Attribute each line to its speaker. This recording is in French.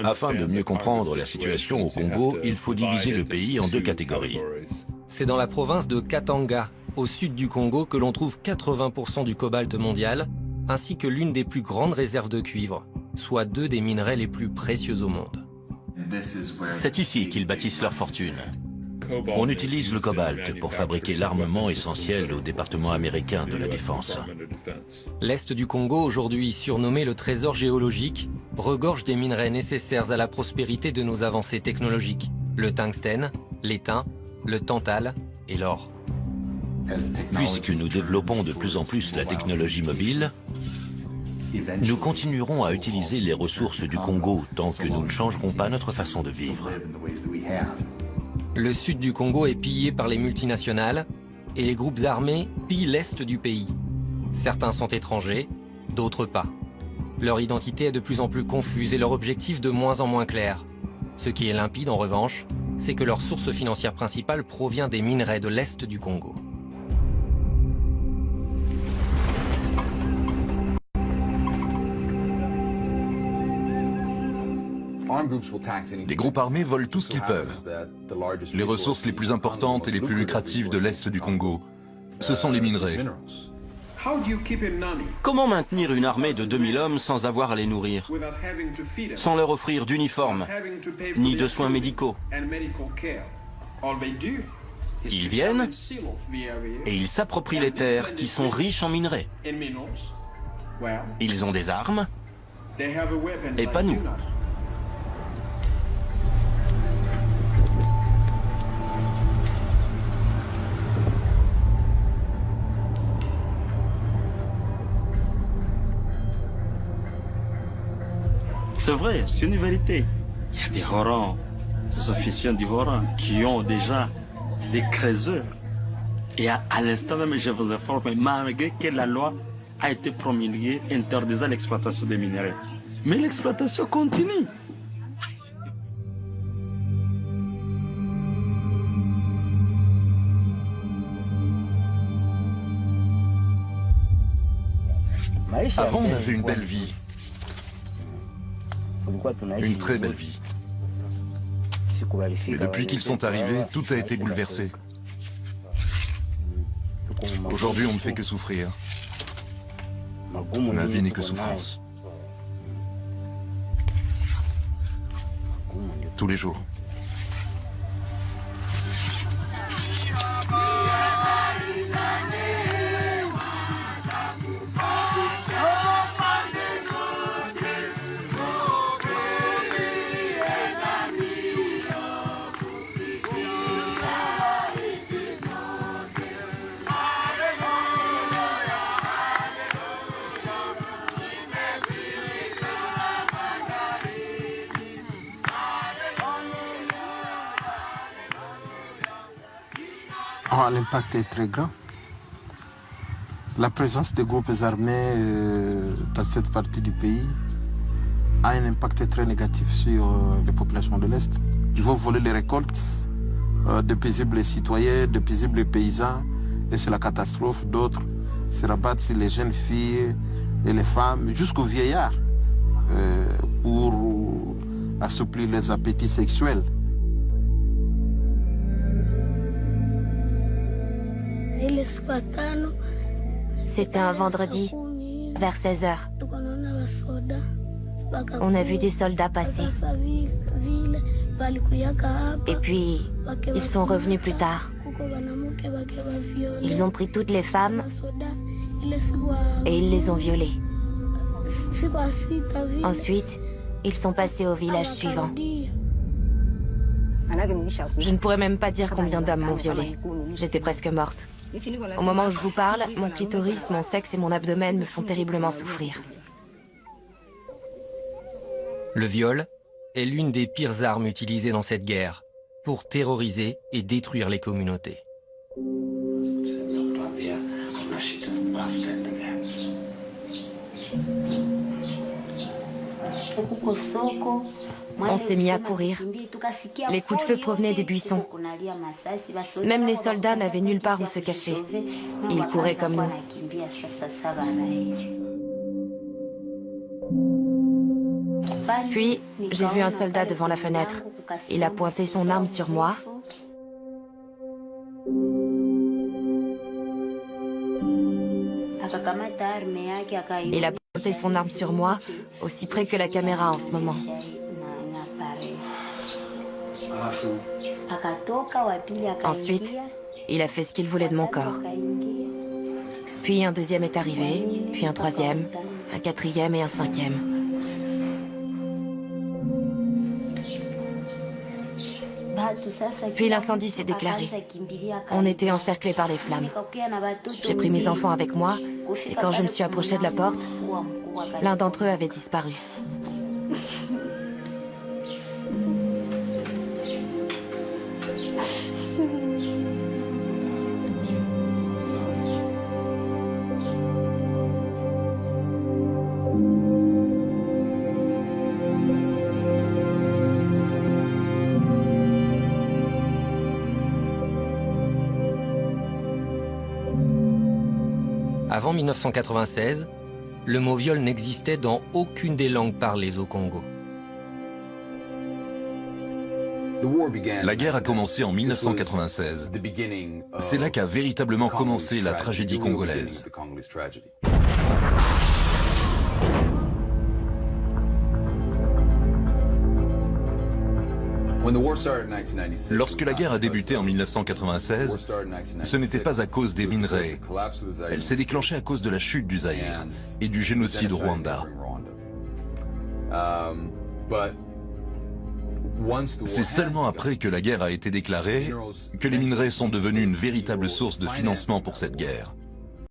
Speaker 1: Afin de mieux comprendre la situation au Congo, il faut diviser le pays en deux catégories.
Speaker 2: C'est dans la province de Katanga, au sud du Congo, que l'on trouve 80% du cobalt mondial, ainsi que l'une des plus grandes réserves de cuivre, soit deux des minerais les plus précieux au monde.
Speaker 3: C'est ici qu'ils bâtissent leur fortune.
Speaker 1: On utilise le cobalt pour fabriquer l'armement essentiel au département américain de la défense.
Speaker 2: L'Est du Congo, aujourd'hui surnommé le trésor géologique, regorge des minerais nécessaires à la prospérité de nos avancées technologiques. Le tungstène, l'étain, le tantal et l'or.
Speaker 1: Puisque nous développons de plus en plus la technologie mobile, nous continuerons à utiliser les ressources du Congo tant que nous ne changerons pas notre façon de vivre.
Speaker 2: Le sud du Congo est pillé par les multinationales et les groupes armés pillent l'est du pays. Certains sont étrangers, d'autres pas. Leur identité est de plus en plus confuse et leur objectif de moins en moins clair. Ce qui est limpide en revanche, c'est que leur source financière principale provient des minerais de l'est du Congo.
Speaker 4: Les groupes armés volent tout ce qu'ils peuvent. Les ressources les plus importantes et les plus lucratives de l'Est du Congo, ce sont les minerais.
Speaker 3: Comment maintenir une armée de 2000 hommes sans avoir à les nourrir, sans leur offrir d'uniformes, ni de soins médicaux? Ils viennent et ils s'approprient les terres qui sont riches en minerais. Ils ont des armes et pas nous.
Speaker 5: C'est vrai, c'est une vérité. Il y a des Horans, des officiers du Horan qui ont déjà des creuseurs. Et à l'instant même, je vous informe, malgré que la loi a été promulguée interdisant l'exploitation des minerais. Mais l'exploitation continue.
Speaker 4: Avant, on avait une belle vie. Une très belle vie. Mais depuis qu'ils sont arrivés, tout a été bouleversé. Aujourd'hui, on ne fait que souffrir. La vie n'est que souffrance. Tous les jours.
Speaker 6: L'impact est très grand. La présence des groupes armés dans cette partie du pays a un impact très négatif sur les populations de l'Est. Ils vont voler les récoltes de paisibles citoyens, de paisibles paysans, et c'est la catastrophe. D'autres se rabattent sur les jeunes filles et les femmes, jusqu'aux vieillards, pour assouplir les appétits sexuels.
Speaker 7: C'était un vendredi, vers 16 h. On a vu des soldats passer. Et puis, ils sont revenus plus tard. Ils ont pris toutes les femmes et ils les ont violées. Ensuite, ils sont passés au village suivant. Je ne pourrais même pas dire combien d'hommes m'ont violée. J'étais presque morte. Au moment où je vous parle, mon clitoris, mon sexe et mon abdomen me font terriblement souffrir.
Speaker 2: Le viol est l'une des pires armes utilisées dans cette guerre pour terroriser et détruire les communautés.
Speaker 7: On s'est mis à courir. Les coups de feu provenaient des buissons. Même les soldats n'avaient nulle part où se cacher. Ils couraient comme nous. Puis, j'ai vu un soldat devant la fenêtre. Il a pointé son arme sur moi. Il a pointé son arme sur moi, aussi près que la caméra en ce moment. Ensuite, il a fait ce qu'il voulait de mon corps. Puis un deuxième est arrivé, puis un troisième, un quatrième et un cinquième. Puis l'incendie s'est déclaré. On était encerclés par les flammes. J'ai pris mes enfants avec moi, et quand je me suis approchée de la porte, l'un d'entre eux avait disparu.
Speaker 2: Avant 1996, le mot viol n'existait dans aucune des langues parlées au Congo.
Speaker 4: La guerre a commencé en 1996. C'est là qu'a véritablement commencé la tragédie congolaise. Lorsque la guerre a débuté en 1996, ce n'était pas à cause des minerais. Elle s'est déclenchée à cause de la chute du Zaïre et du génocide au Rwanda. C'est seulement après que la guerre a été déclarée que les minerais sont devenus une véritable source de financement pour cette guerre.